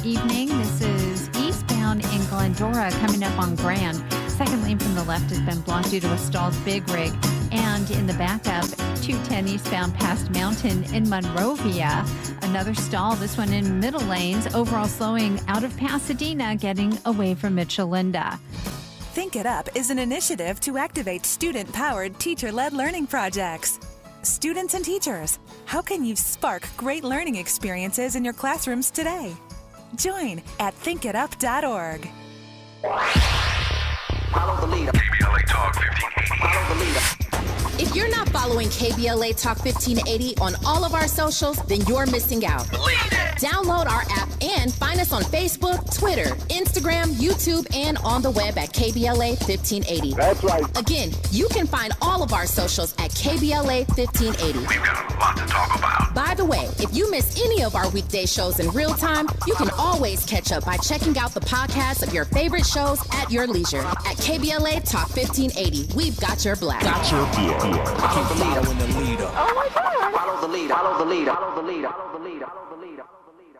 evening. This is eastbound in Glendora coming up on Grand. Second lane from the left has been blocked due to a stalled big rig. And in the backup, 210 eastbound past Mountain in Monrovia. Another stall, this one in middle lanes. Overall slowing out of Pasadena, getting away from Mitchalinda. Think It Up is an initiative to activate student-powered, teacher-led learning projects. Students and teachers, how can you spark great learning experiences in your classrooms today? Join at thinkitup.org. Follow the leader. KBLA Talk 1580. Follow the leader. If you're not following KBLA Talk 1580 on all of our socials, then you're missing out. Download our app and find us on Facebook, Twitter, Instagram, YouTube, and on the web at KBLA 1580. That's right. Again, you can find all of our socials at KBLA 1580. We've got a lot to talk about. By the way, if you miss any of our weekday shows in real time, you can always catch up by checking out the podcast of your favorite shows at your leisure. At KBLA Talk 1580, we've got your black. Got your beer. Follow the leader. Oh my God. Follow the leader. Follow the leader. Follow the leader. Follow the leader. Follow the leader. Follow the leader.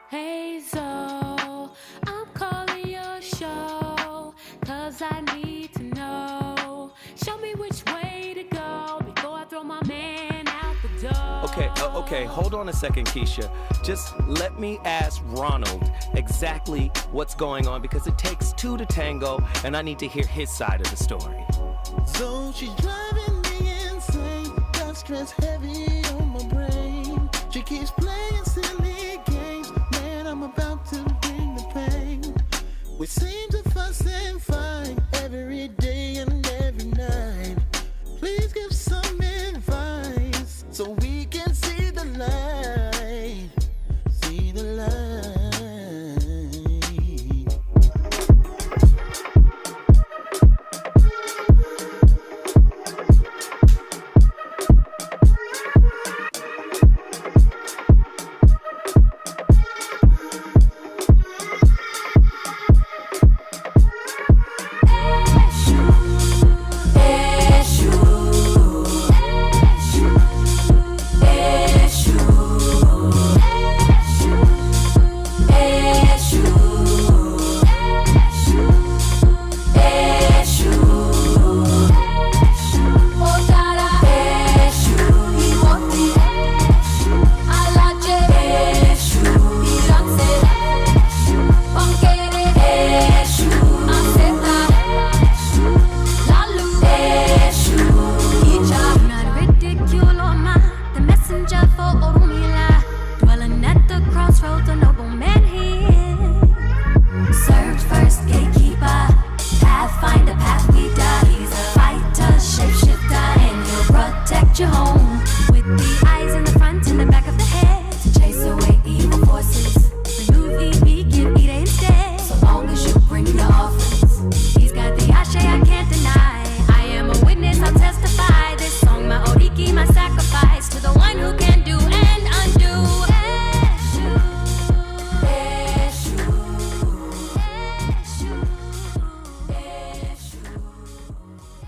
Hey Zoe, I'm calling your show, 'cause I need to know. Show me which way to go before I throw my man out the door. Okay, hold on a second, Keisha. Just let me ask Ronald exactly what's going on, because it takes two to tango, and I need to hear his side of the story. So she's driving me insane, got stress heavy on my brain. She keeps playing silly games, man, I'm about to bring the pain. We seem to fuss and fight every day and every night. Please give some advice so we can see the light, see the light.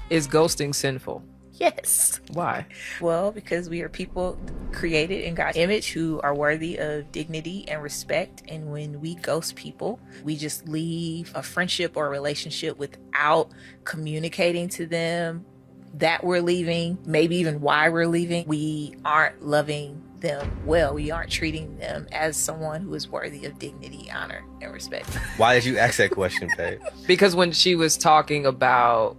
Is ghosting sinful? Yes. Why? Well, because we are people created in God's image who are worthy of dignity and respect. And when we ghost people, we just leave a friendship or a relationship without communicating to them that we're leaving, maybe even why we're leaving. We aren't loving them well. We aren't treating them as someone who is worthy of dignity, honor, and respect. Why did you ask that question, Paige? Because when she was talking about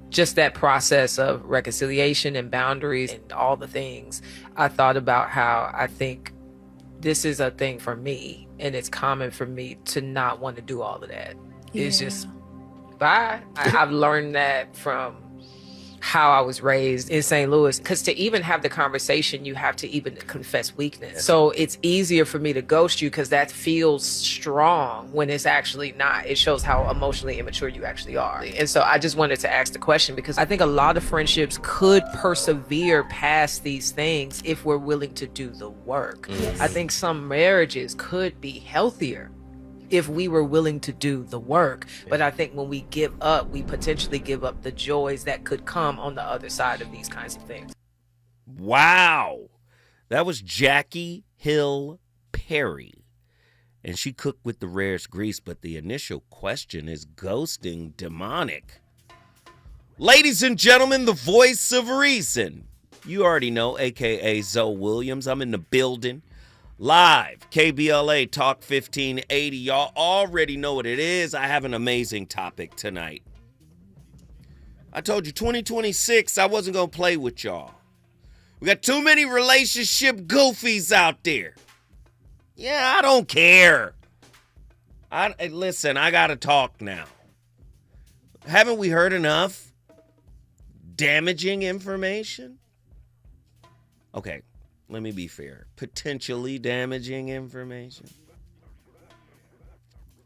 just that process of reconciliation and boundaries and all the things, I thought about how I think this is a thing for me, and it's common for me to not want to do all of that. Yeah. It's just bye. I've learned that from how I was raised in St. Louis, because to even have the conversation, you have to even confess weakness. So it's easier for me to ghost you because that feels strong when it's actually not. It shows how emotionally immature you actually are. And so I just wanted to ask the question, because I think a lot of friendships could persevere past these things if we're willing to do the work. Yes. I think some marriages could be healthier if we were willing to do the work. But I think when we give up, we potentially give up the joys that could come on the other side of these kinds of things. Wow. That was Jackie Hill Perry, and she cooked with the rarest grease, but the initial question is ghosting demonic. Ladies and gentlemen, the voice of reason. You already know, a.k.a. Zoe Williams. I'm in the building. Live, KBLA Talk 1580. Y'all already know what it is. I have an amazing topic tonight. I told you, 2026, I wasn't going to play with y'all. We got too many relationship goofies out there. Yeah, I don't care. Listen, I got to talk now. Haven't we heard enough damaging information? Okay, let me be fair. Potentially damaging information.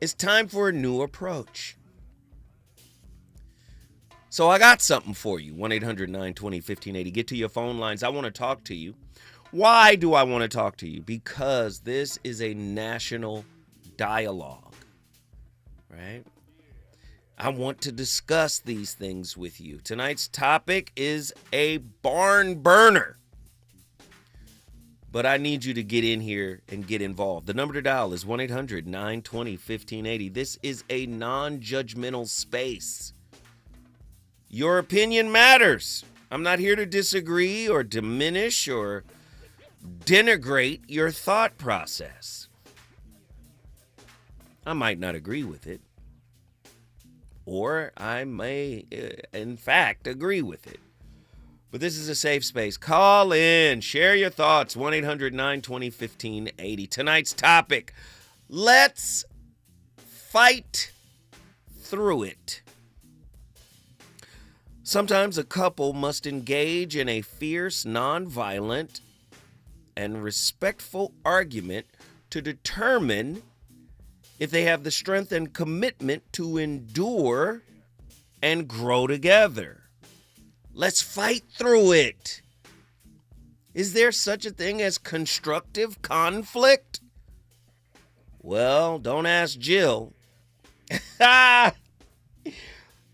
It's time for a new approach. So I got something for you. 1-800-920-1580. Get to your phone lines. I want to talk to you. Why do I want to talk to you? Because this is a national dialogue, right? I want to discuss these things with you. Tonight's topic is a barn burner. But I need you to get in here and get involved. The number to dial is 1-800-920-1580. This is a non-judgmental space. Your opinion matters. I'm not here to disagree or diminish or denigrate your thought process. I might not agree with it. Or I may, in fact, agree with it. But this is a safe space. Call in. Share your thoughts. 1-800-920-1580. Tonight's topic. Let's fight through it. Sometimes a couple must engage in a fierce, nonviolent, and respectful argument to determine if they have the strength and commitment to endure and grow together. Let's fight through it. Is there such a thing as constructive conflict? Well, don't ask Jill.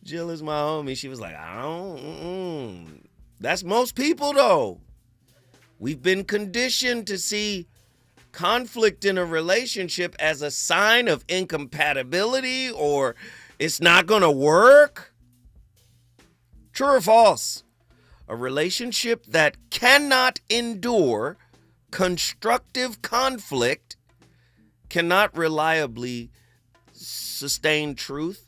Jill is my homie. She was like, I don't. That's most people, though. We've been conditioned to see conflict in a relationship as a sign of incompatibility or it's not going to work. True or false? A relationship that cannot endure constructive conflict cannot reliably sustain truth,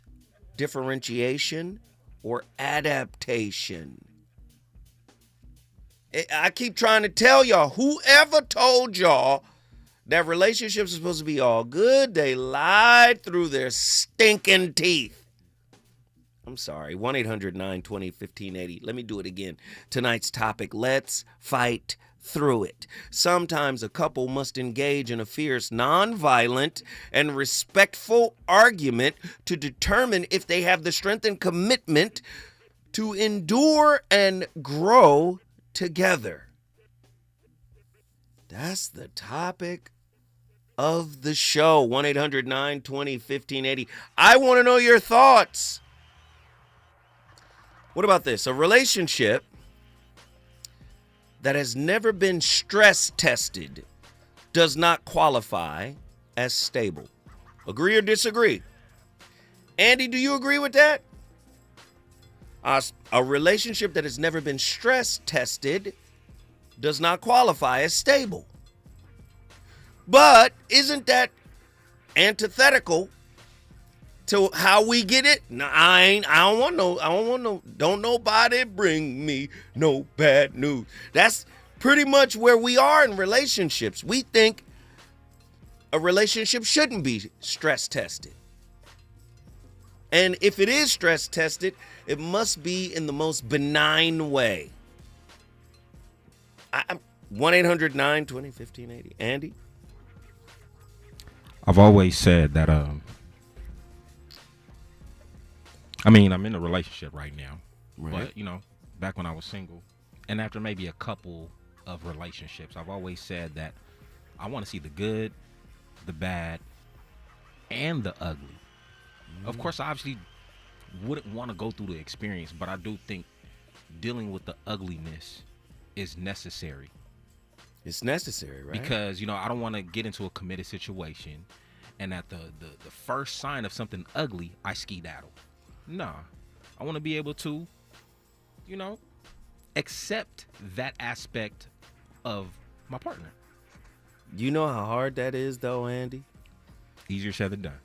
differentiation, or adaptation. I keep trying to tell y'all, whoever told y'all that relationships are supposed to be all good, they lied through their stinking teeth. I'm sorry. 1-800-920-1580. Let me do it again. Tonight's topic, let's fight through it. Sometimes a couple must engage in a fierce, nonviolent, and respectful argument to determine if they have the strength and commitment to endure and grow together. That's the topic of the show. 1-800-920-1580. I want to know your thoughts. What about this? A relationship that has never been stress tested does not qualify as stable. Agree or disagree? Andy, do you agree with that? A relationship that has never been stress tested does not qualify as stable. But isn't that antithetical to how we get it? No, I don't want no, don't nobody bring me no bad news. That's pretty much where we are in relationships. We think a relationship shouldn't be stress tested. And if it is stress tested, it must be in the most benign way. 1-800-920-1580. Andy? I've always said that, I'm in a relationship right now. Right. But, back when I was single, and after maybe a couple of relationships, I've always said that I want to see the good, the bad, and the ugly. Mm. Of course, I obviously wouldn't want to go through the experience, but I do think dealing with the ugliness is necessary. It's necessary, right? Because, I don't want to get into a committed situation and at the first sign of something ugly, I skedaddle. Nah. I want to be able to, accept that aspect of my partner. You know how hard that is, though, Andy? Easier said than done.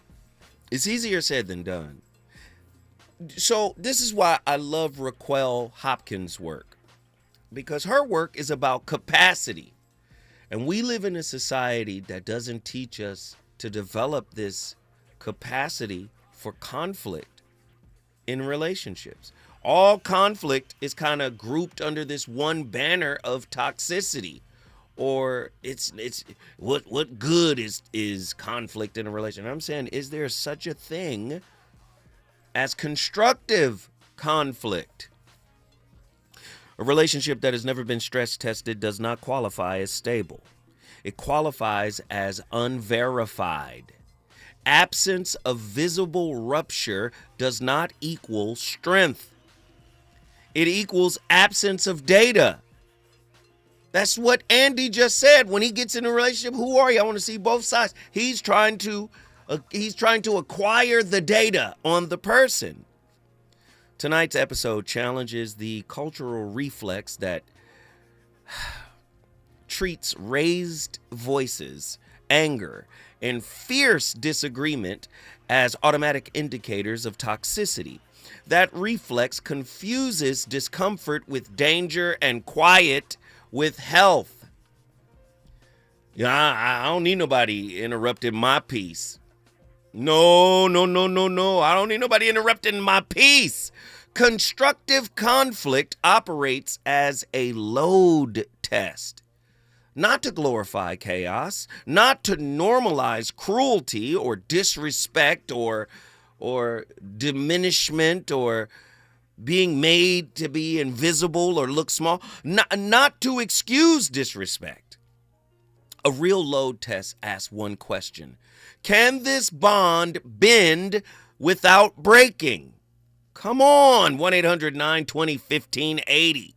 It's easier said than done. So this is why I love Raquel Hopkins' work, because her work is about capacity. And we live in a society that doesn't teach us to develop this capacity for conflict in relationships. All conflict is kind of grouped under this one banner of toxicity, or it's what good is conflict in a relationship. I'm saying, is there such a thing as constructive conflict? A relationship that has never been stress tested does not qualify as stable. It qualifies as unverified. Absence of visible rupture does not equal strength. It equals absence of data. That's what Andy just said. When he gets in a relationship, who are you? I want to see both sides. He's trying to acquire the data on the person. Tonight's episode challenges the cultural reflex that treats raised voices, anger, and fierce disagreement as automatic indicators of toxicity. That reflex confuses discomfort with danger and quiet with health. I don't need nobody interrupting my peace. No. I don't need nobody interrupting my peace. Constructive conflict operates as a load test, not to glorify chaos, not to normalize cruelty or disrespect or diminishment or being made to be invisible or look small, not to excuse disrespect. A real load test asks one question: can this bond bend without breaking? Come on, 1-800-920-1580.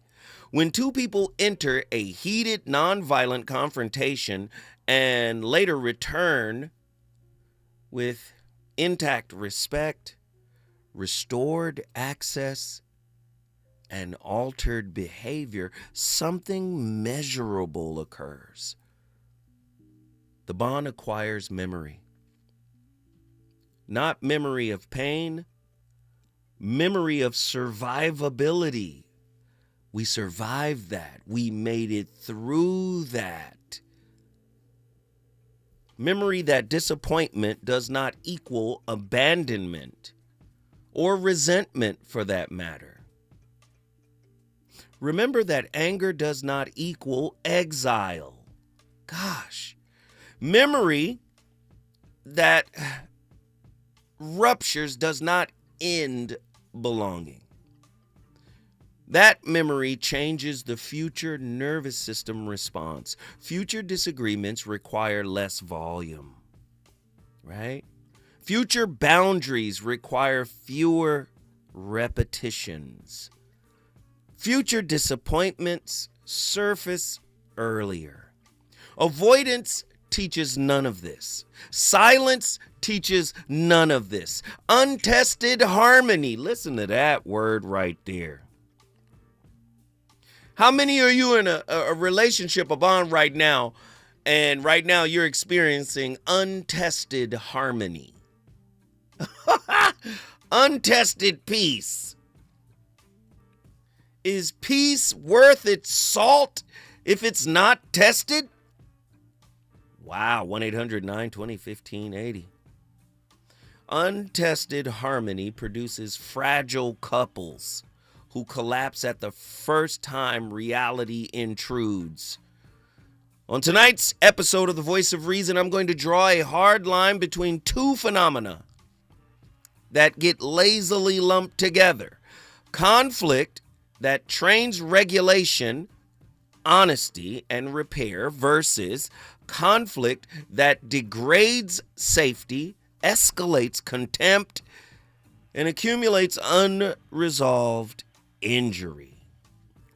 When two people enter a heated, nonviolent confrontation and later return with intact respect, restored access, and altered behavior, something measurable occurs. The bond acquires memory. Not memory of pain, memory of survivability. We survived that. We made it through that. Memory that disappointment does not equal abandonment or resentment, for that matter. Remember that anger does not equal exile. Gosh. Memory that ruptures does not end belonging. That memory changes the future nervous system response. Future disagreements require less volume, right? Future boundaries require fewer repetitions. Future disappointments surface earlier. Avoidance teaches none of this. Silence teaches none of this. Untested harmony. Listen to that word right there. How many are you in a relationship, a bond right now, and right now you're experiencing untested harmony? Untested peace. Is peace worth its salt if it's not tested? Wow, 1-800-920-1580. Untested harmony produces fragile couples who collapse at the first time reality intrudes. On tonight's episode of The Voice of Reason, I'm going to draw a hard line between two phenomena that get lazily lumped together. Conflict that trains regulation, honesty, and repair versus conflict that degrades safety, escalates contempt, and accumulates unresolved injury.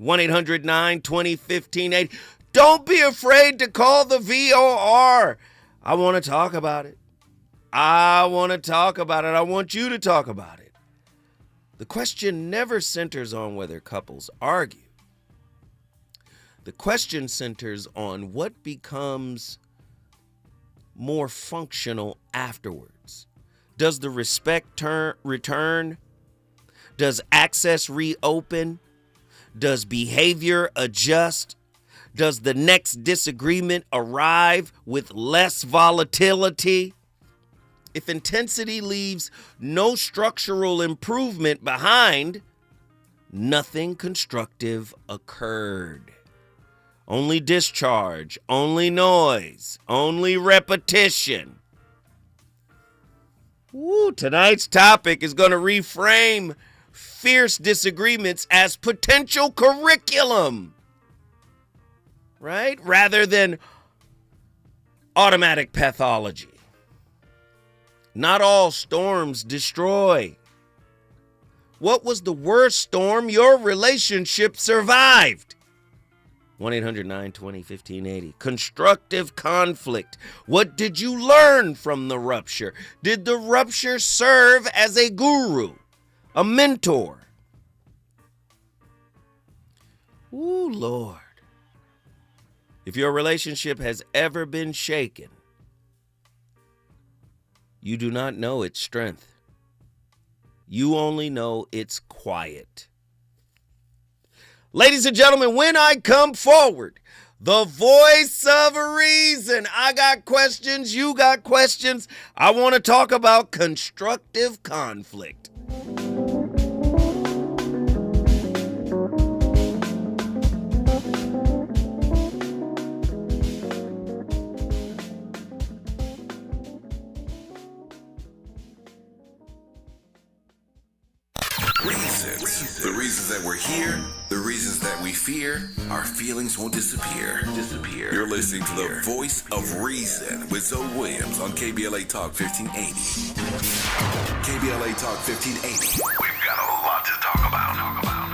1-800-920-1580. Don't be afraid to call the VOR. I want to talk about it. I want to talk about it. I want you to talk about it. The question never centers on whether couples argue. The question centers on what becomes more functional afterwards. Does the respect return? Does access reopen? Does behavior adjust? Does the next disagreement arrive with less volatility? If intensity leaves no structural improvement behind, nothing constructive occurred. Only discharge, only noise, only repetition. Tonight's topic is going to reframe fierce disagreements as potential curriculum, right? Rather than automatic pathology. Not all storms destroy. What was the worst storm your relationship survived? 1-800-920-1580. Constructive conflict. What did you learn from the rupture? Did the rupture serve as a guru, a mentor? Ooh, Lord. If your relationship has ever been shaken, you do not know its strength. You only know its quiet. Ladies and gentlemen, when I come forward, the voice of reason. I got questions. You got questions. I want to talk about constructive conflict. The reasons that we're here, the reasons that we fear, our feelings won't disappear. You're listening to the Voice of Reason with Zoe Williams on KBLA Talk 1580. KBLA Talk 1580. We've got a lot to talk about.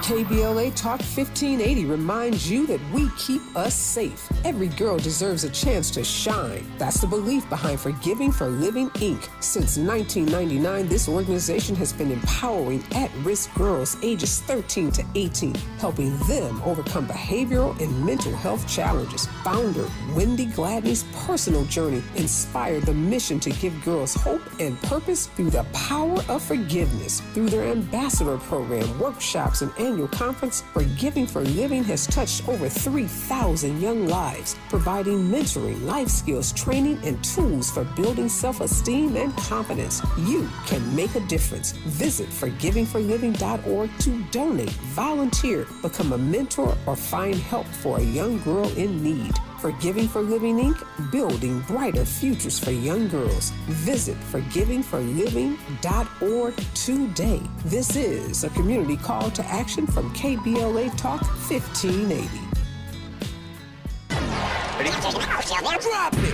KBLA Talk 1580 reminds you that we keep us safe. Every girl deserves a chance to shine. That's the belief behind Forgiving for Living, Inc. Since 1999, this organization has been empowering at-risk girls ages 13 to 18, helping them overcome behavioral and mental health challenges. Founder Wendy Gladney's personal journey inspired the mission to give girls hope and purpose through the power of forgiveness. Through their ambassador program, workshops, and annual conference, Forgiving for Living has touched over 3,000 young lives, providing mentoring, life skills, training, and tools for building self-esteem and confidence. You can make a difference. Visit forgivingforliving.org to donate, volunteer, become a mentor, or find help for a young girl in need. Forgiving for Living, Inc., building brighter futures for young girls. Visit forgivingforliving.org today. This is a community call to action from KBLA Talk 1580.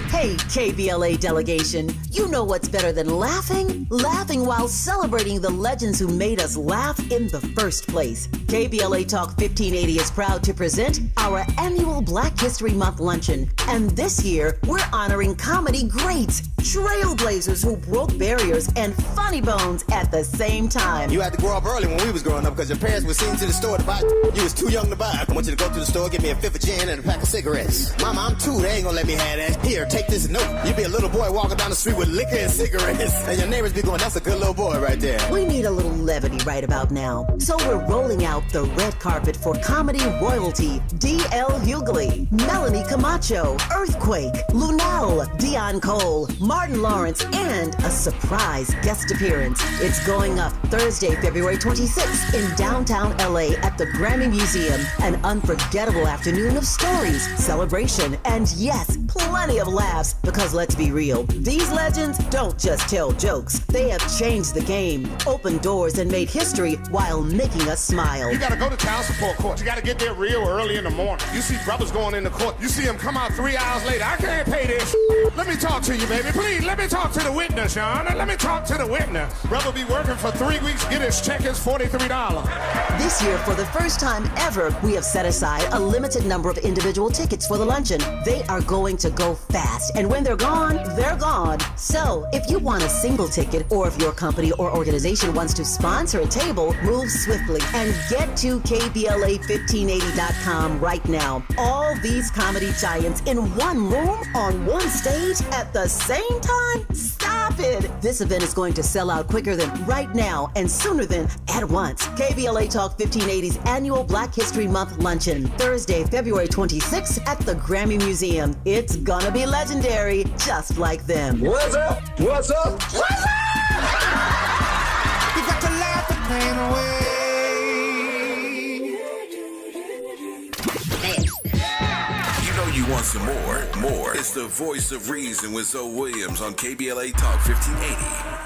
Hey, KBLA delegation, you know what's better than laughing? Laughing while celebrating the legends who made us laugh in the first place. KBLA Talk 1580 is proud to present our annual Black History Month luncheon. And this year, we're honoring comedy greats, trailblazers who broke barriers, and funny bones at the same time. You had to grow up early when we was growing up because your parents were seen to the store to buy. You was too young to buy. I want you to go to the store, get me a fifth of gin and a pack of cigarettes. Mama, I'm two, they ain't gonna let me have that. Here, take this note. You be a little boy walking down the street with liquor and cigarettes. And your neighbors be going, that's a good little boy right there. We need a little levity right about now. So we're rolling out the red carpet for comedy royalty. D.L. Hughley, Melanie Camacho, Earthquake, Lunel, Dion Cole, Martin Lawrence, and a surprise guest appearance. It's going up Thursday, February 26th in downtown LA at the Grammy Museum. An unforgettable afternoon of stories, celebration, and yes, yes, plenty of laughs, because let's be real, these legends don't just tell jokes. They have changed the game, opened doors, and made history while making us smile. You gotta go to child support court. You gotta get there real early in the morning. You see brothers going into court. You see them come out 3 hours later. I can't pay this. Let me talk to you, baby. Please, let me talk to the witness, Sean. Let me talk to the witness. Brother be working for 3 weeks, get his check is $43. This year, for the first time ever, we have set aside a limited number of individual tickets for the luncheon. They are going to go fast, and when they're gone, they're gone. So, if you want a single ticket, or if your company or organization wants to sponsor a table, move swiftly and get to KBLA1580.com right now. All these comedy giants in one room on one stage at the same time? Stop it! This event is going to sell out quicker than right now and sooner than at once. KBLA Talk 1580's annual Black History Month luncheon, Thursday, February 26th at the Grammy Museum. It's gonna be legendary, just like them. What's up? What's up? What's up? You got to laugh the pain away. You know you want some more. It's the voice of reason with Zoe Williams on KBLA Talk 1580.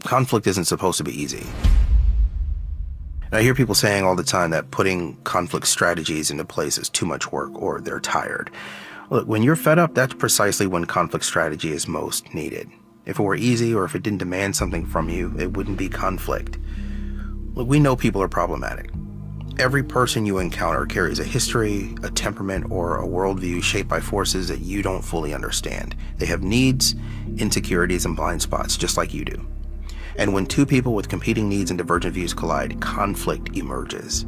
Conflict isn't supposed to be easy. And I hear people saying all the time that putting conflict strategies into place is too much work or they're tired. Look, when you're fed up, that's precisely when conflict strategy is most needed. If it were easy or if it didn't demand something from you, it wouldn't be conflict. Look, we know people are problematic. Every person you encounter carries a history, a temperament, or a worldview shaped by forces that you don't fully understand. They have needs, insecurities, and blind spots, just like you do. And when two people with competing needs and divergent views collide, conflict emerges.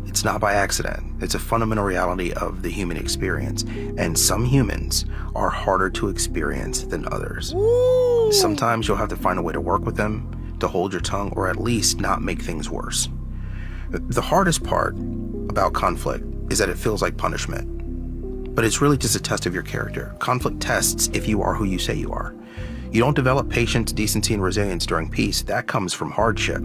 It's not by accident. It's a fundamental reality of the human experience. And some humans are harder to experience than others. Woo! Sometimes you'll have to find a way to work with them, to hold your tongue, or at least not make things worse. The hardest part about conflict is that it feels like punishment. But it's really just a test of your character. Conflict tests if you are who you say you are. You don't develop patience, decency, and resilience during peace. That comes from hardship.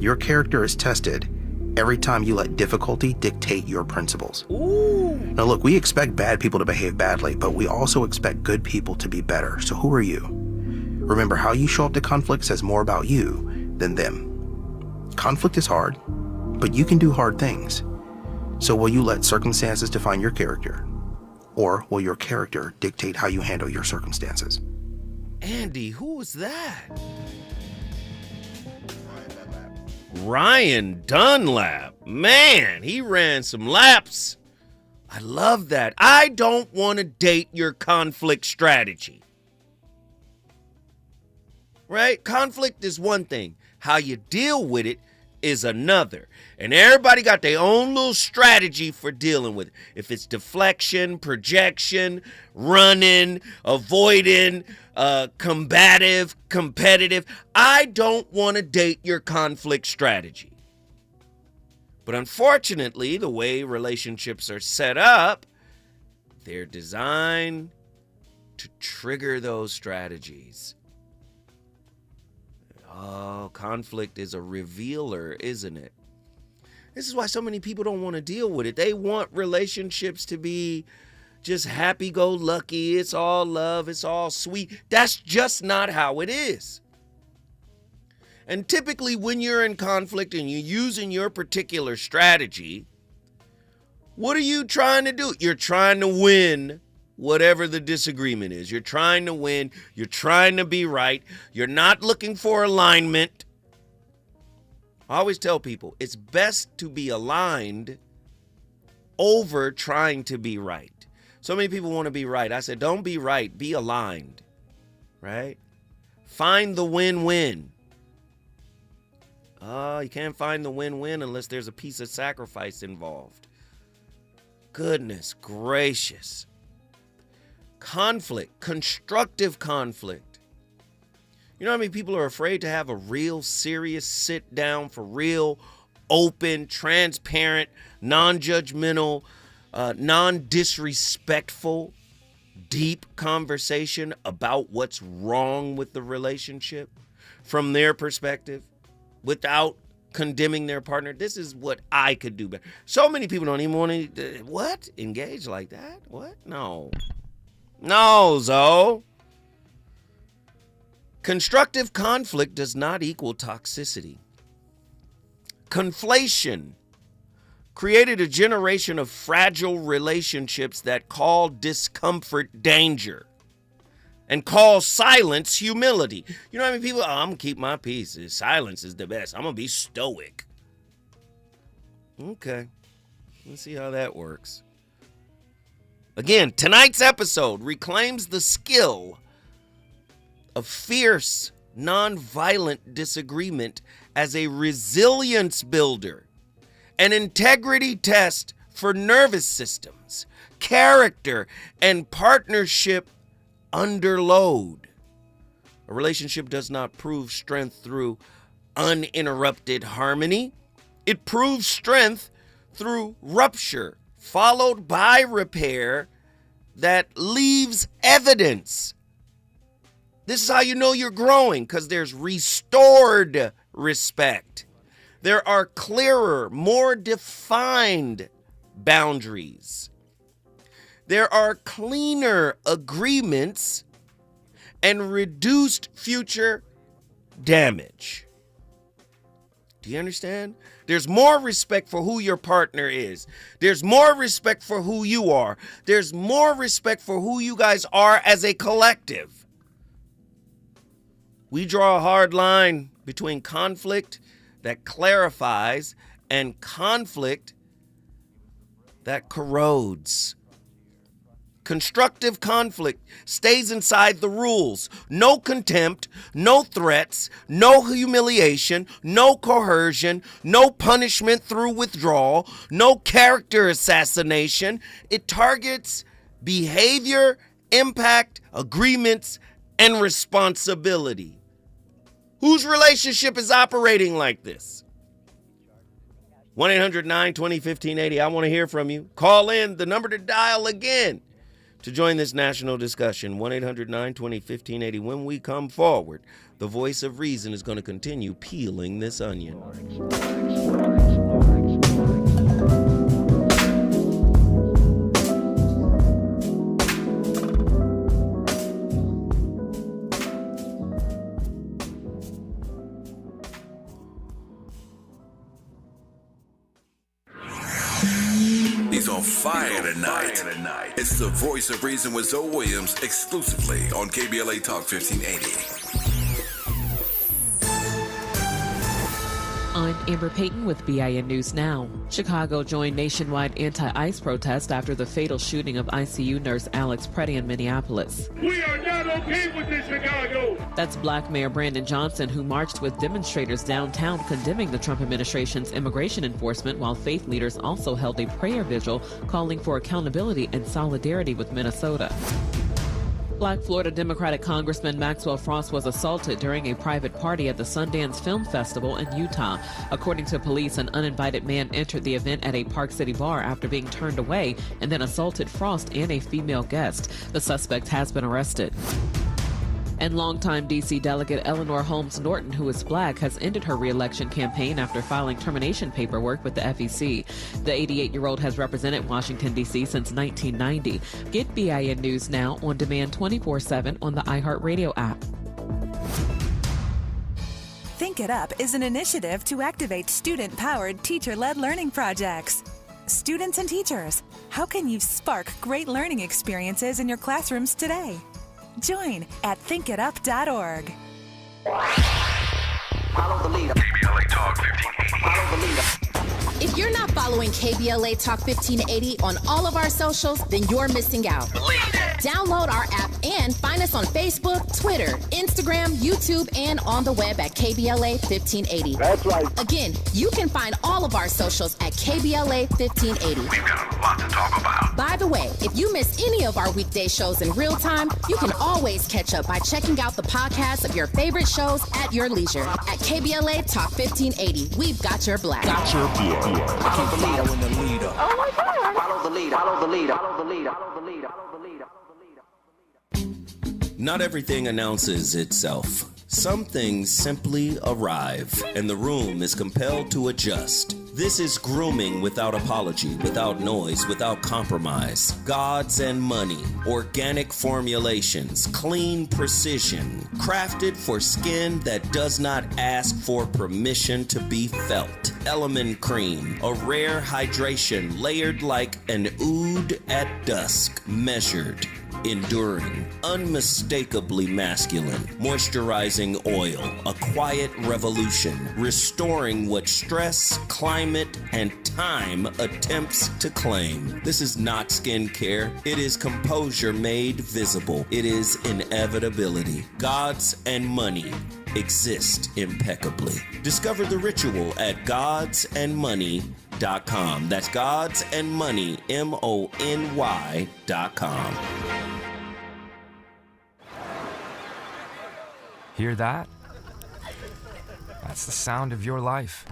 Your character is tested every time you let difficulty dictate your principles. Ooh. Now look, we expect bad people to behave badly, but we also expect good people to be better. So who are you? Remember, how you show up to conflict says more about you than them. Conflict is hard, but you can do hard things. So will you let circumstances define your character? Or will your character dictate how you handle your circumstances? Andy, who was that? Ryan Dunlap. Man, he ran some laps. I love that. I don't want to date your conflict strategy. Right? Conflict is one thing. How you deal with it is another. And everybody got their own little strategy for dealing with it. If it's deflection, projection, running, avoiding, combative, competitive, I don't want to date your conflict strategy. But unfortunately, the way relationships are set up, they're designed to trigger those strategies. Oh, conflict is a revealer, isn't it? This is why so many people don't want to deal with it. They want relationships to be just happy-go-lucky. It's all love. It's all sweet. That's just not how it is. And typically when you're in conflict and you're using your particular strategy, what are you trying to do? You're trying to win whatever the disagreement is. You're trying to win. You're trying to be right. You're not looking for alignment. I always tell people it's best to be aligned over trying to be right. So many people want to be right. I said, don't be right. Be aligned, right? Find the win-win. You can't find the win-win unless there's a piece of sacrifice involved. Goodness gracious. Conflict, constructive conflict. You know how many people are afraid to have a real serious sit down for real, open, transparent, non-judgmental, non-disrespectful, deep conversation about what's wrong with the relationship from their perspective without condemning their partner? This is what I could do better. So many people don't even want to, engage like that? What? No, Zoe. Constructive conflict does not equal toxicity. Conflation created a generation of fragile relationships that call discomfort danger and call silence humility. You know how many people, I'm going to keep my peace. Silence is the best. I'm going to be stoic. Okay. Let's see how that works. Again, tonight's episode reclaims the skill of fierce, nonviolent disagreement as a resilience builder, an integrity test for nervous systems, character, and partnership under load. A relationship does not prove strength through uninterrupted harmony. It proves strength through rupture, followed by repair that leaves evidence. This is how you know you're growing, because there's restored respect. There are clearer, more defined boundaries. There are cleaner agreements and reduced future damage. Do you understand? There's more respect for who your partner is. There's more respect for who you are. There's more respect for who you guys are as a collective. We draw a hard line between conflict that clarifies and conflict that corrodes. Constructive conflict stays inside the rules. No contempt, no threats, no humiliation, no coercion, no punishment through withdrawal, no character assassination. It targets behavior, impact, agreements, and responsibility. Whose relationship is operating like this? 1-800-920-1580. I want to hear from you. Call in. The number to dial again to join this national discussion, 1-800-920-1580. When we come forward, the voice of reason is going to continue peeling this onion. He's on fire tonight. It's the voice of reason with Zoe Williams exclusively on KBLA Talk 1580. Amber Payton with BIN News Now. Chicago joined nationwide anti-ICE protest after the fatal shooting of ICU nurse Alex Preddy in Minneapolis. We are not okay with this, Chicago. That's Black Mayor Brandon Johnson, who marched with demonstrators downtown condemning the Trump administration's immigration enforcement, while faith leaders also held a prayer vigil calling for accountability and solidarity with Minnesota. Black Florida Democratic Congressman Maxwell Frost was assaulted during a private party at the Sundance Film Festival in Utah. According to police, an uninvited man entered the event at a Park City bar after being turned away and then assaulted Frost and a female guest. The suspect has been arrested. And longtime D.C. delegate Eleanor Holmes Norton, who is black, has ended her re-election campaign after filing termination paperwork with the FEC. The 88-year-old has represented Washington, D.C. since 1990. Get BIN News Now on demand 24/7 on the iHeartRadio app. Think It Up is an initiative to activate student-powered, teacher-led learning projects. Students and teachers, how can you spark great learning experiences in your classrooms today? Join at thinkitup.org. Follow the leader. KBLA Talk 1580. Follow the leader. If you're not following KBLA Talk 1580 on all of our socials, then you're missing out. Download our app and find us on Facebook, Twitter, Instagram, YouTube, and on the web at KBLA 1580. That's right. Again, you can find all of our socials at KBLA 1580. We've got a lot to talk about. By the way, if you miss any of our weekday shows in real time, you can always catch up by checking out the podcast of your favorite shows at your leisure. At KBLA Talk 1580, we've got your black. Follow the leader. Following the leader. Oh my God. Follow the leader. Follow the leader. Follow the leader. Follow the leader. Follow the leader. Not everything announces itself. Some things simply arrive, and the room is compelled to adjust. This is grooming without apology, without noise, without compromise. Gods and money, organic formulations, clean precision, crafted for skin that does not ask for permission to be felt. Element Cream, a rare hydration layered like an oud at dusk, measured, enduring, unmistakably masculine, moisturizing oil, a quiet revolution, restoring what stress, climate, and time attempts to claim. This is not skincare. It is composure made visible. It is inevitability. Gods and money exist impeccably. Discover the ritual at godsandmoney.com. That's godsandmoney, MONY.com. Hear that? That's the sound of your life.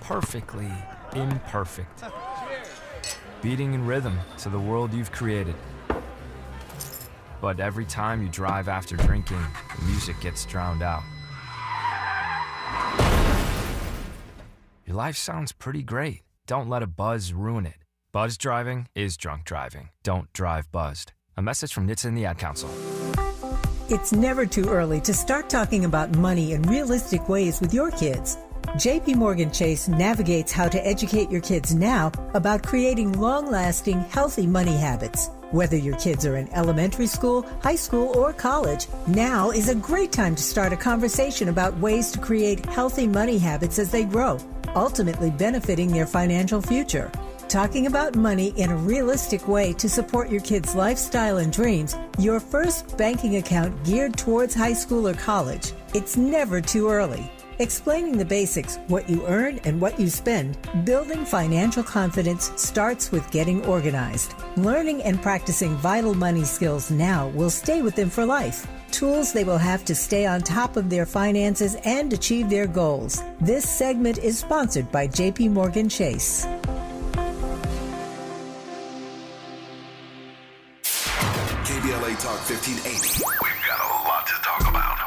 Perfectly imperfect. Beating in rhythm to the world you've created. But every time you drive after drinking, the music gets drowned out. Your life sounds pretty great. Don't let a buzz ruin it. Buzz driving is drunk driving. Don't drive buzzed. A message from NHTSA and the Ad Council. It's never too early to start talking about money in realistic ways with your kids. JP Morgan Chase navigates how to educate your kids now about creating long-lasting, healthy money habits. Whether your kids are in elementary school, high school, or college, now is a great time to start a conversation about ways to create healthy money habits as they grow, ultimately benefiting their financial future. Talking about money in a realistic way to support your kids' lifestyle and dreams, your first banking account geared towards high school or college. It's never too early. Explaining the basics, what you earn and what you spend, building financial confidence starts with getting organized. Learning and practicing vital money skills now will stay with them for life. Tools they will have to stay on top of their finances and achieve their goals. This segment is sponsored by JP Morgan Chase. KBLA Talk 1580. We've got a lot to talk about.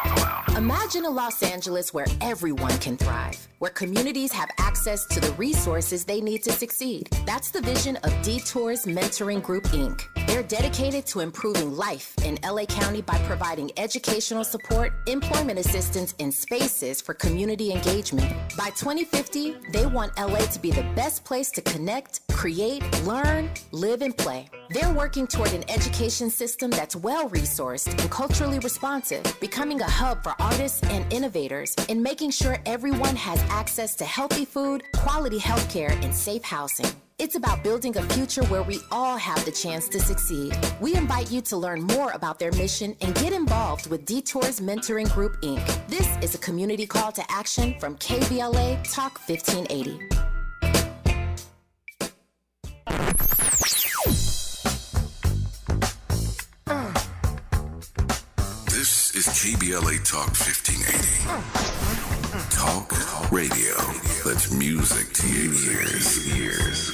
Imagine a Los Angeles where everyone can thrive, where communities have access to the resources they need to succeed. That's the vision of Detours Mentoring Group, Inc. They're dedicated to improving life in LA County by providing educational support, employment assistance, and spaces for community engagement. By 2050, they want LA to be the best place to connect, create, learn, live, and play. They're working toward an education system that's well-resourced and culturally responsive, becoming a hub for artists and innovators, and making sure everyone has access to healthy food, quality healthcare, and safe housing. It's about building a future where we all have the chance to succeed. We invite you to learn more about their mission and get involved with Detours Mentoring Group, Inc. This is a community call to action from KBLA Talk 1580. This is KBLA Talk 1580. Talk radio. That's music to your ears.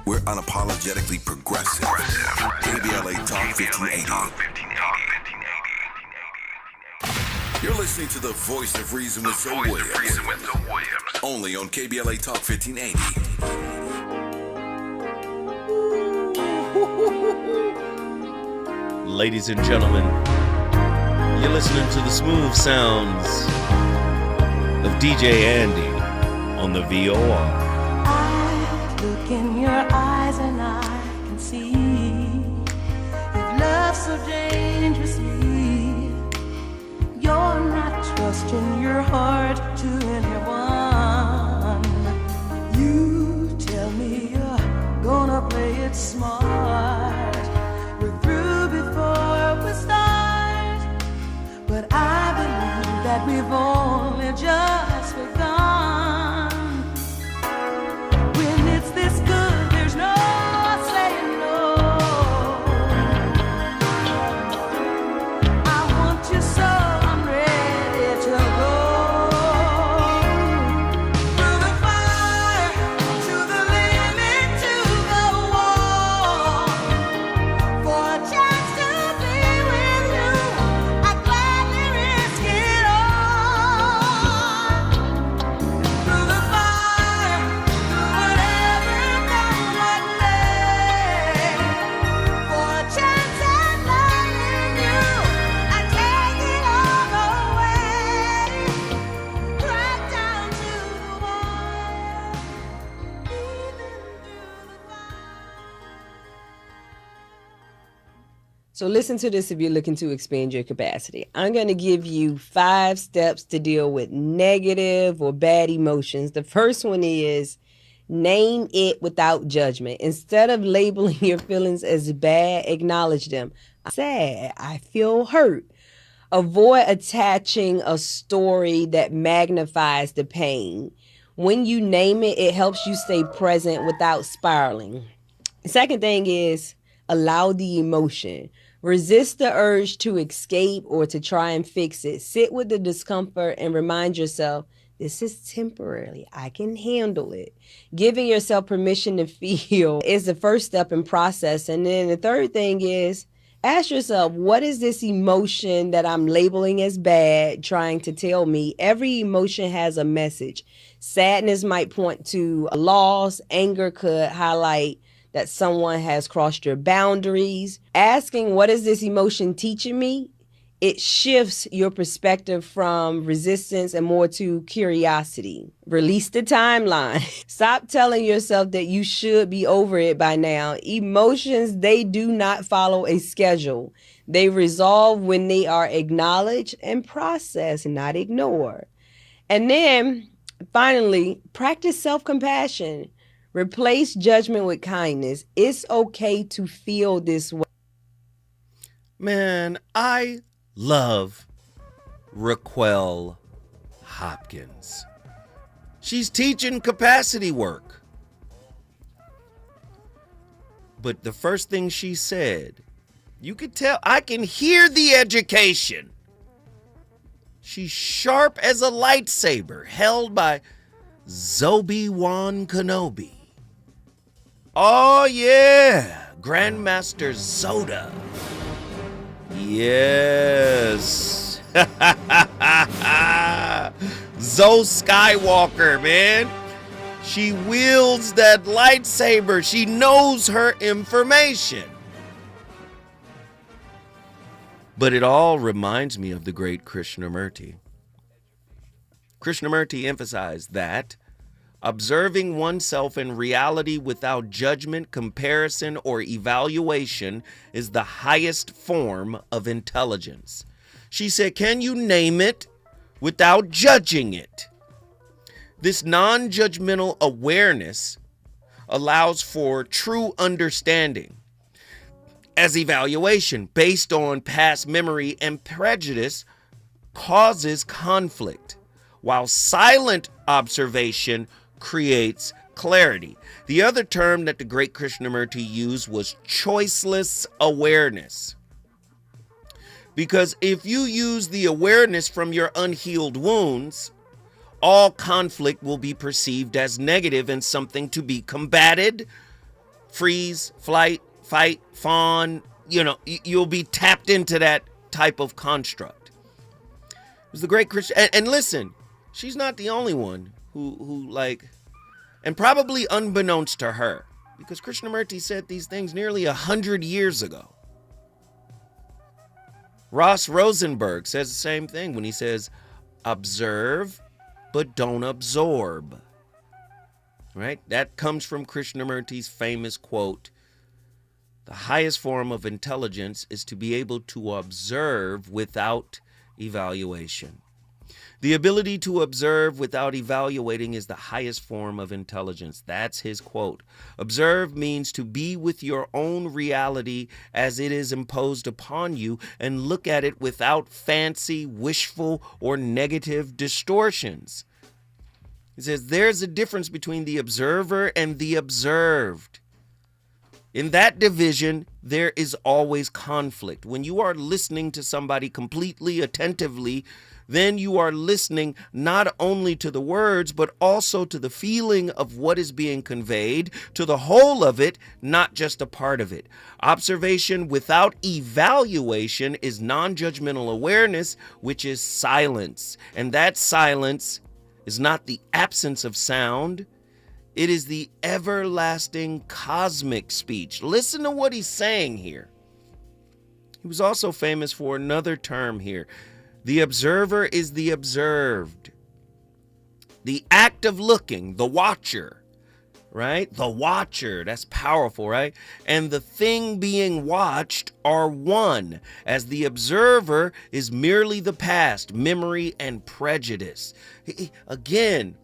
We're unapologetically progressive. KBLA Talk 1580. You're listening to the voice of reason with Zoe Williams. Only on KBLA Talk 1580. Ladies and gentlemen, you're listening to the smooth sounds of DJ Andy on the VOR. I look in your eyes and I can see you've loved so dangerously. You're not trusting your heart to anyone. You tell me you're gonna play it smart. We're through before we start, but I believe that we've only just begun. When it's this good, there's no saying no. I want you so I'm ready to go. Through the fire, to the limit, to the wall. For a chance to be with you, I'd gladly risk it all. Through the fire, through whatever comes what may. For a chance at loving you, I'd take it all away. Right down to the wire, even through the So listen to this if you're looking to expand your capacity. I'm going to give you 5 steps to deal with negative or bad emotions. The first one is name it without judgment. Instead of labeling your feelings as bad, acknowledge them. I'm sad. I feel hurt. Avoid attaching a story that magnifies the pain. When you name it, it helps you stay present without spiraling. The second thing is allow the emotion. Resist the urge to escape or to try and fix it. Sit with the discomfort and remind yourself, this is temporary. I can handle it. Giving yourself permission to feel is the first step in process. And then the third thing is ask yourself, what is this emotion that I'm labeling as bad trying to tell me? Every emotion has a message. Sadness might point to a loss. Anger could highlight that someone has crossed your boundaries. Asking, what is this emotion teaching me? It shifts your perspective from resistance and more to curiosity. Release the timeline. Stop telling yourself that you should be over it by now. Emotions, they do not follow a schedule. They resolve when they are acknowledged and processed, not ignored. And then, finally, practice self-compassion. Replace judgment with kindness. It's okay to feel this way. Man, I love Raquel Hopkins. She's teaching capacity work. But the first thing she said, you could tell, I can hear the education. She's sharp as a lightsaber held by Obi-Wan Kenobi. Oh, yeah. Grandmaster Zoda. Yes. Zoe Skywalker, man. She wields that lightsaber. She knows her information. But it all reminds me of the great Krishnamurti. Krishnamurti emphasized that Observing oneself in reality without judgment, comparison, or evaluation is the highest form of intelligence. She said, can you name it without judging it? This non-judgmental awareness allows for true understanding, as evaluation based on past memory and prejudice causes conflict, while silent observation creates clarity. The other term that the great Krishnamurti used was choiceless awareness. Because if you use the awareness from your unhealed wounds, all conflict will be perceived as negative and something to be combated. Freeze, flight, fight, fawn, you'll be tapped into that type of construct. It was the great Christian, and listen, she's not the only one who and probably unbeknownst to her, because Krishnamurti said these things nearly 100 years ago. Ross Rosenberg says the same thing when he says, observe, but don't absorb. Right? That comes from Krishnamurti's famous quote, the highest form of intelligence is to be able to observe without evaluation. The ability to observe without evaluating is the highest form of intelligence. That's his quote. Observe means to be with your own reality as it is imposed upon you and look at it without fancy, wishful, or negative distortions. He says there's a difference between the observer and the observed. In that division, there is always conflict. When you are listening to somebody completely attentively, then you are listening not only to the words, but also to the feeling of what is being conveyed, to the whole of it, not just a part of it. Observation without evaluation is non-judgmental awareness, which is silence. And that silence is not the absence of sound. It is the everlasting cosmic speech. Listen to what he's saying here. He was also famous for another term here. The observer is the observed. The act of looking, the watcher, right? The watcher, that's powerful, right? And the thing being watched are one, as the observer is merely the past, memory, and prejudice. Again,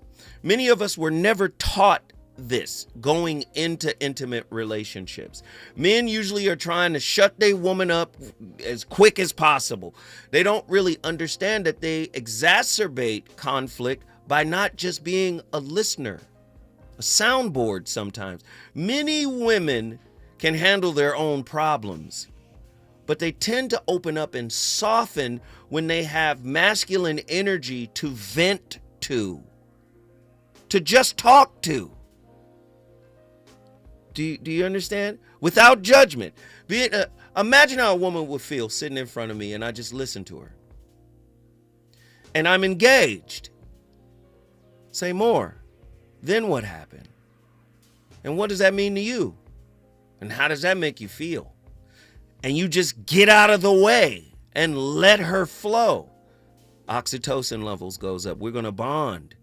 many of us were never taught this going into intimate relationships. Men usually are trying to shut their woman up as quick as possible. They don't really understand that they exacerbate conflict by not just being a listener, a soundboard sometimes. Many women can handle their own problems, but they tend to open up and soften when they have masculine energy to vent to just talk to. Do you understand? Without judgment. Imagine how a woman would feel sitting in front of me and I just listen to her. And I'm engaged. Say more. Then what happened? And what does that mean to you? And how does that make you feel? And you just get out of the way and let her flow. Oxytocin levels goes up. We're going to bond.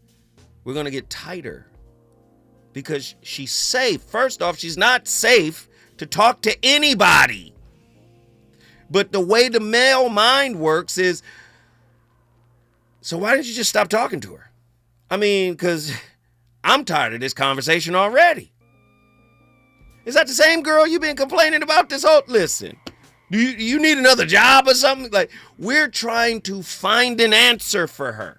We're going to get tighter. Because she's safe. First off, she's not safe to talk to anybody. But the way the male mind works is, so why didn't you just stop talking to her? I mean, because I'm tired of this conversation already. Is that the same girl you've been complaining about this whole... Listen, do you need another job or something? Like, we're trying to find an answer for her.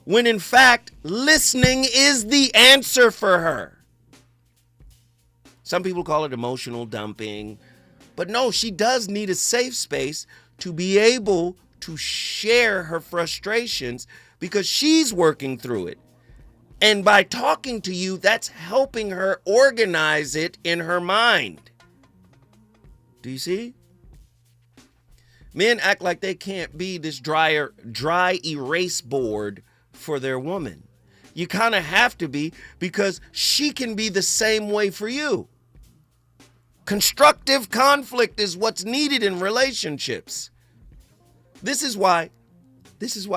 When in fact, listening is the answer for her. Some people call it emotional dumping, but no, she does need a safe space to be able to share her frustrations because she's working through it. And by talking to you, that's helping her organize it in her mind. Do you see? Men act like they can't be this dry erase board for their woman. You kind of have to be, because she can be the same way for you. Constructive conflict is what's needed in relationships. This is why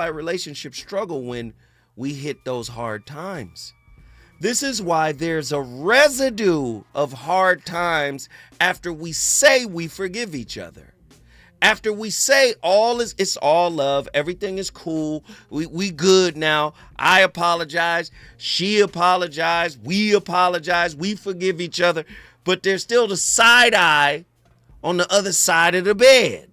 relationships struggle when we hit those hard times. This is why there's a residue of hard times after we say we forgive each other. After we say it's all love, everything is cool, we good now, I apologize, she apologized, we apologize, we forgive each other, but there's still the side eye on the other side of the bed.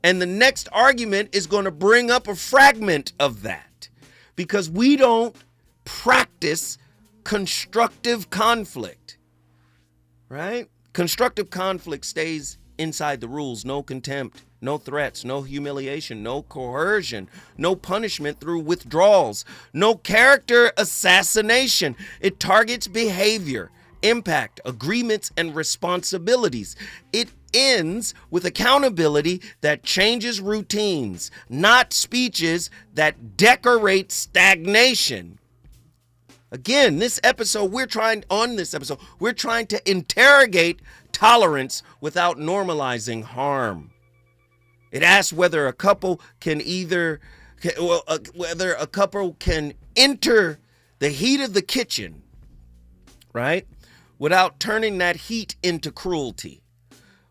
And the next argument is going to bring up a fragment of that because we don't practice constructive conflict, right? Constructive conflict stays inside the rules. No contempt, no threats, no humiliation, no coercion, no punishment through withdrawals, no character assassination. It targets behavior, impact, agreements, and responsibilities. It ends with accountability that changes routines, not speeches that decorate stagnation. Again, we're trying to interrogate tolerance without normalizing harm. It asks whether a couple can enter the heat of the kitchen, right, without turning that heat into cruelty.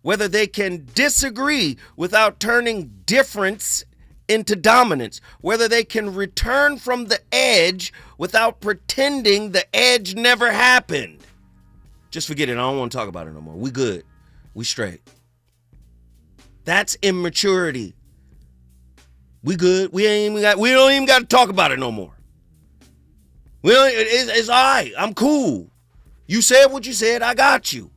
Whether they can disagree without turning difference into dominance. Whether they can return from the edge without pretending the edge never happened. Just forget it. I don't want to talk about it no more. We good. We straight. That's immaturity. We good. We don't even got to talk about it no more. It's all right. I'm cool. You said what you said. I got you.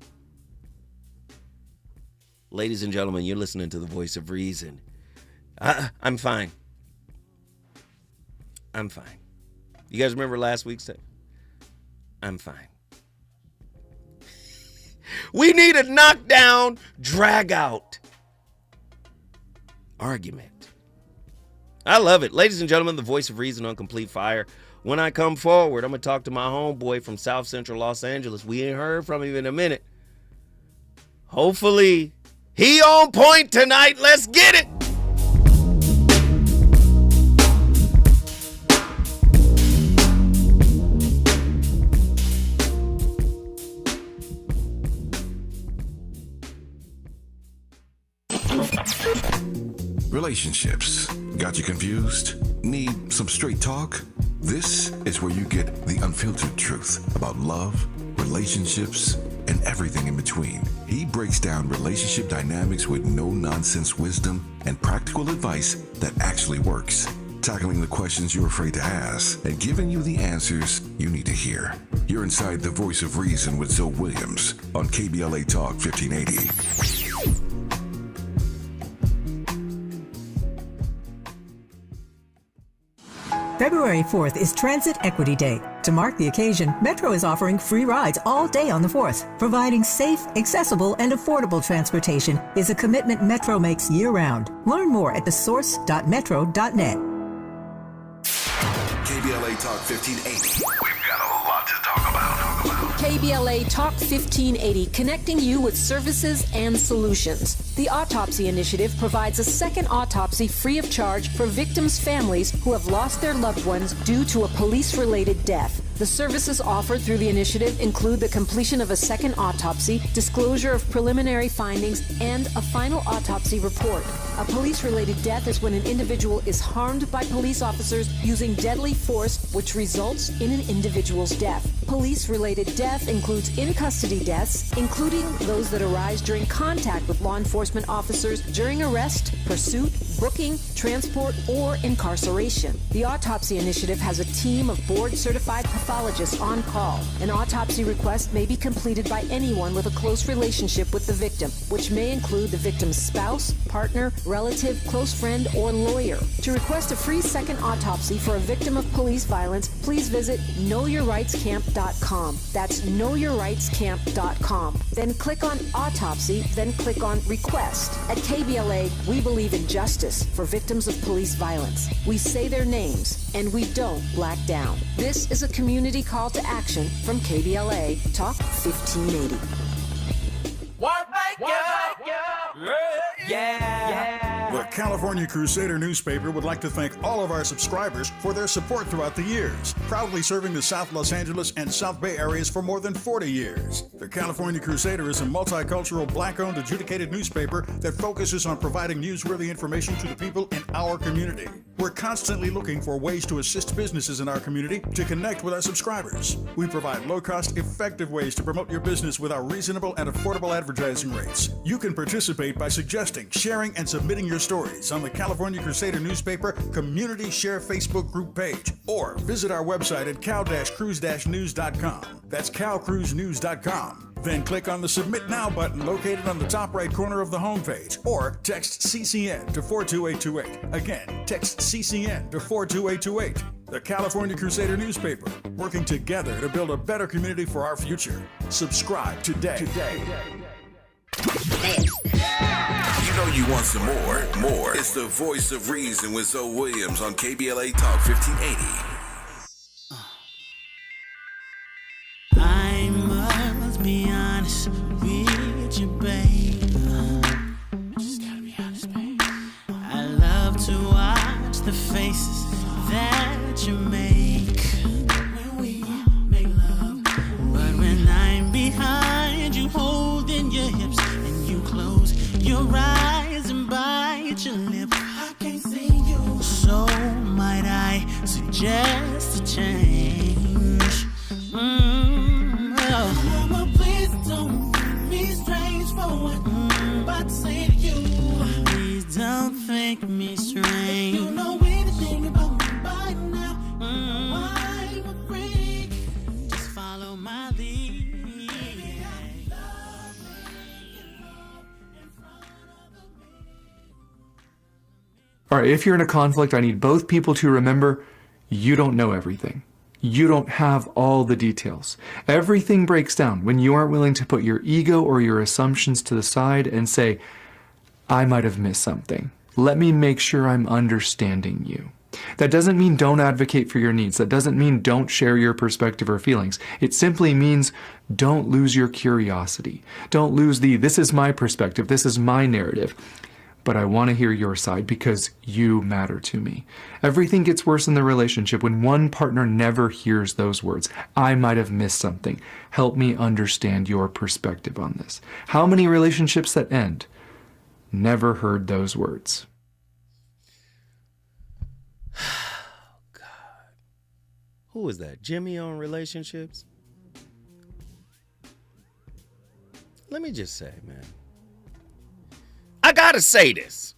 Ladies and gentlemen, you're listening to the voice of reason. I'm fine. I'm fine. You guys remember last week's thing? I'm fine. We need a knockdown, drag out argument. I love it. Ladies and gentlemen, the voice of reason on Complete Fire. When I come forward, I'm going to talk to my homeboy from South Central Los Angeles. We ain't heard from him in a minute. Hopefully, he on point tonight. Let's get it. Relationships. Got you confused? Need some straight talk? This is where you get the unfiltered truth about love, relationships, and everything in between. He breaks down relationship dynamics with no-nonsense wisdom and practical advice that actually works. Tackling the questions you're afraid to ask and giving you the answers you need to hear. You're inside the voice of reason with Zoe Williams on KBLA Talk 1580. February 4th is Transit Equity Day. To mark the occasion, Metro is offering free rides all day on the 4th. Providing safe, accessible, and affordable transportation is a commitment Metro makes year-round. Learn more at thesource.metro.net. KBLA Talk 1580. We've got a lot to talk about. KBLA Talk 1580, connecting you with services and solutions. The Autopsy Initiative provides a second autopsy free of charge for victims' families who have lost their loved ones due to a police-related death. The services offered through the initiative include the completion of a second autopsy, disclosure of preliminary findings, and a final autopsy report. A police-related death is when an individual is harmed by police officers using deadly force, which results in an individual's death. Police-related death includes in-custody deaths, including those that arise during contact with law enforcement officers during arrest, pursuit, booking, transport, or incarceration. The Autopsy Initiative has a team of board-certified pathologists on call. An autopsy request may be completed by anyone with a close relationship with the victim, which may include the victim's spouse, partner, relative, close friend, or lawyer. To request a free second autopsy for a victim of police violence, please visit knowyourrightscamp.com. That's knowyourrightscamp.com. Then click on Autopsy, then click on Request. At KBLA, we believe in justice for victims of police violence. We say their names, and we don't black down. This is a community call to action from KBLA Talk 1580. Yeah. We're California Crusader newspaper would like to thank all of our subscribers for their support throughout the years, proudly serving the South Los Angeles and South Bay areas for more than 40 years. The California Crusader is a multicultural, black-owned, adjudicated newspaper that focuses on providing newsworthy information to the people in our community. We're constantly looking for ways to assist businesses in our community to connect with our subscribers. We provide low-cost, effective ways to promote your business with our reasonable and affordable advertising rates. You can participate by suggesting, sharing, and submitting your stories on the California Crusader newspaper Community Share Facebook group page, or visit our website at cal-cruise-news.com. That's calcruisenews.com. Then click on the Submit Now button located on the top right corner of the homepage, or text CCN to 42828. Again, text CCN to 42828. The California Crusader newspaper, working together to build a better community for our future. Subscribe today. You know you want some more. It's the Voice of Reason with Zoe Williams on KBLA Talk 1580. I must be honest with you, babe. Just gotta be honest, babe. I love to watch the faces that you make when we make love. But when I'm behind you, holding your hips, and you close your eyes and bite your lip, I can't see you. So might I suggest a change? Mama, please don't think me strange for what I'm about to say to you. Please don't think me strange. You know anything about me by now. I'm a freak. Just follow my lead. All right, if you're in a conflict, I need both people to remember you don't know everything. You don't have all the details. Everything breaks down when you aren't willing to put your ego or your assumptions to the side and say, I might have missed something. Let me make sure I'm understanding you. That doesn't mean don't advocate for your needs. That doesn't mean don't share your perspective or feelings. It simply means don't lose your curiosity. Don't lose this is my perspective, this is my narrative. But I want to hear your side because you matter to me. Everything gets worse in the relationship when one partner never hears those words. I might have missed something. Help me understand your perspective on this. How many relationships that end never heard those words? God. Who is that? Jimmy on relationships? Let me just say, man. I gotta say this.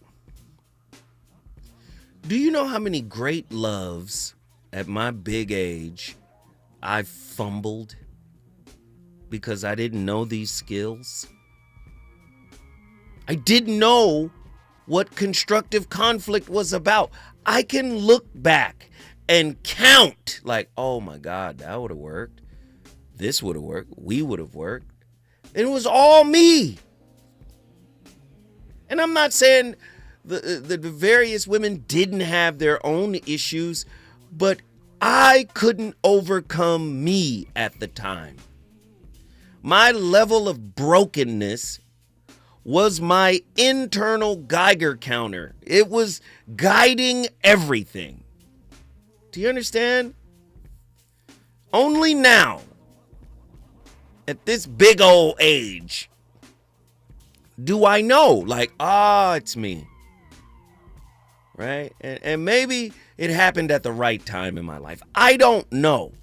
Do you know how many great loves at my big age I fumbled because I didn't know these skills? I didn't know what constructive conflict was about. I can look back and count like, oh my God, that would have worked. This would have worked. We would have worked. It was all me. And I'm not saying the various women didn't have their own issues, but I couldn't overcome me at the time. My level of brokenness was my internal Geiger counter. It was guiding everything. Do you understand? Only now, at this big old age, do I know, like, it's me, right? And maybe it happened at the right time in my life. I don't know.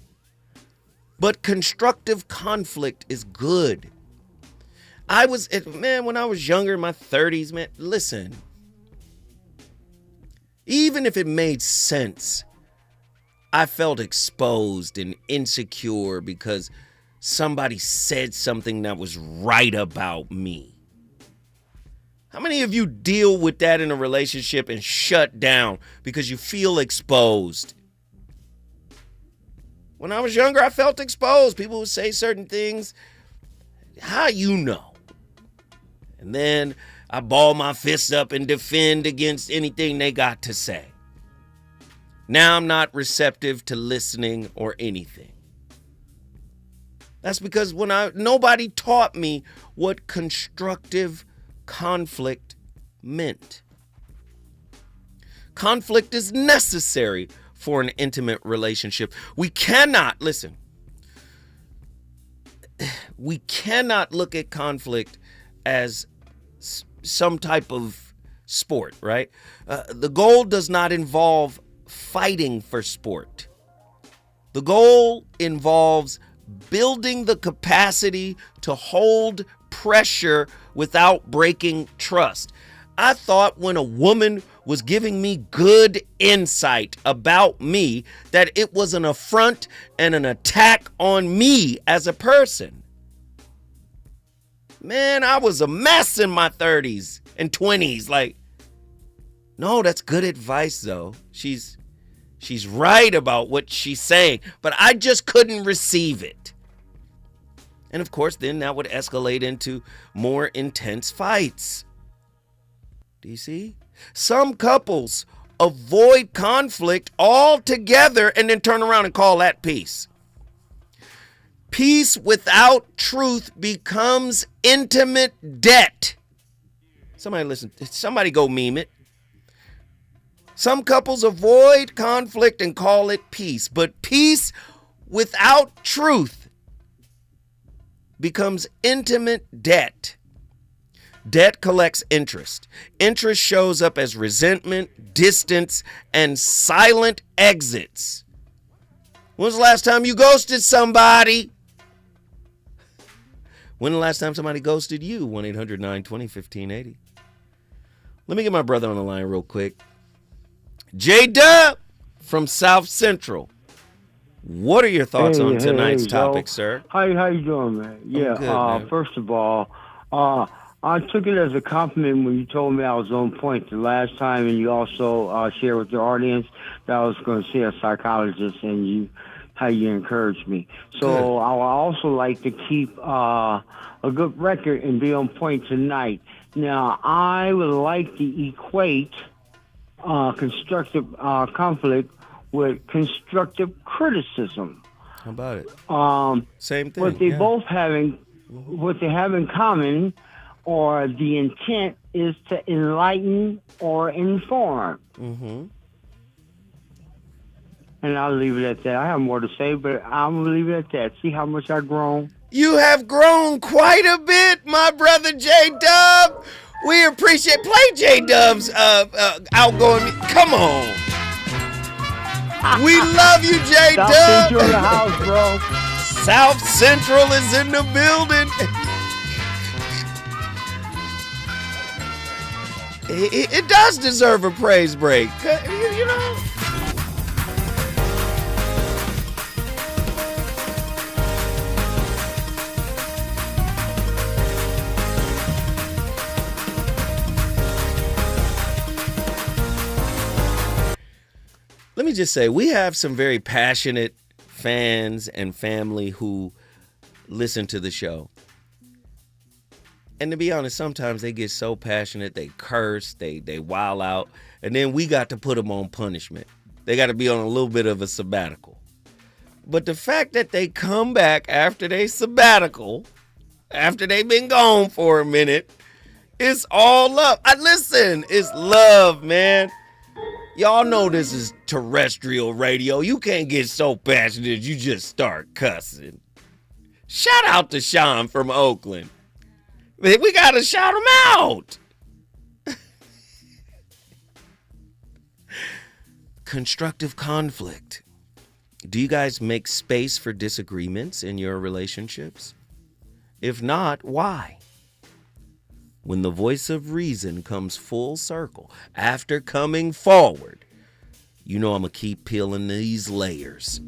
But constructive conflict is good. When I was younger, in my 30s, man, listen. Even if it made sense, I felt exposed and insecure because somebody said something that was right about me. How many of you deal with that in a relationship and shut down because you feel exposed? When I was younger, I felt exposed. People would say certain things. How you know? And then I ball my fists up and defend against anything they got to say. Now I'm not receptive to listening or anything. That's because nobody taught me what constructive conflict meant. Conflict is necessary for an intimate relationship. We cannot look at conflict as some type of sport, right? The goal does not involve fighting for sport. The goal involves building the capacity to hold pressure without breaking trust. I thought when a woman was giving me good insight about me that it was an affront and an attack on me as a person. Man, I was a mess in my 30s and 20s. Like, no, that's good advice though. She's right about what she's saying, but I just couldn't receive it. And of course, then that would escalate into more intense fights. Do you see? Some couples avoid conflict altogether and then turn around and call that peace. Peace without truth becomes intimate debt. Somebody go meme it. Some couples avoid conflict and call it peace, but peace without truth becomes intimate debt. Debt collects interest. Interest shows up as resentment, distance, and silent exits. When's the last time you ghosted somebody? When the last time somebody ghosted you? 1-800-920-1580. Let me get my brother on the line real quick. J-Dub from South Central. What are your thoughts on tonight's topic, sir? How you doing, man? Yeah, good, man. First of all, I took it as a compliment when you told me I was on point the last time, and you also shared with your audience that I was going to see a psychologist, and how you encouraged me. So good. I would also like to keep a good record and be on point tonight. Now, I would like to equate constructive conflict with constructive criticism. How about it? Same thing. What they have in common, or the intent, is to enlighten or inform. Mm-hmm. And I'll leave it at that. I have more to say, but I'm going to leave it at that. See how much I've grown? You have grown quite a bit, my brother J-Dub. We appreciate. Play J-Dub's outgoing. Come on. We love you, J-Dub. South Central in the house, bro. South Central is in the building. It does deserve a praise break. You know. Let me just say, we have some very passionate fans and family who listen to the show. And to be honest, sometimes they get so passionate, they curse, they wild out, and then we got to put them on punishment. They got to be on a little bit of a sabbatical. But the fact that they come back after they sabbatical, after they've been gone for a minute, it's all love. Listen, it's love, man. Y'all know this is terrestrial radio. You can't get so passionate you just start cussing. Shout out to Sean from Oakland. We got to shout him out. Constructive conflict. Do you guys make space for disagreements in your relationships? If not, why? When the voice of reason comes full circle after coming forward, you know I'm going to keep peeling these layers.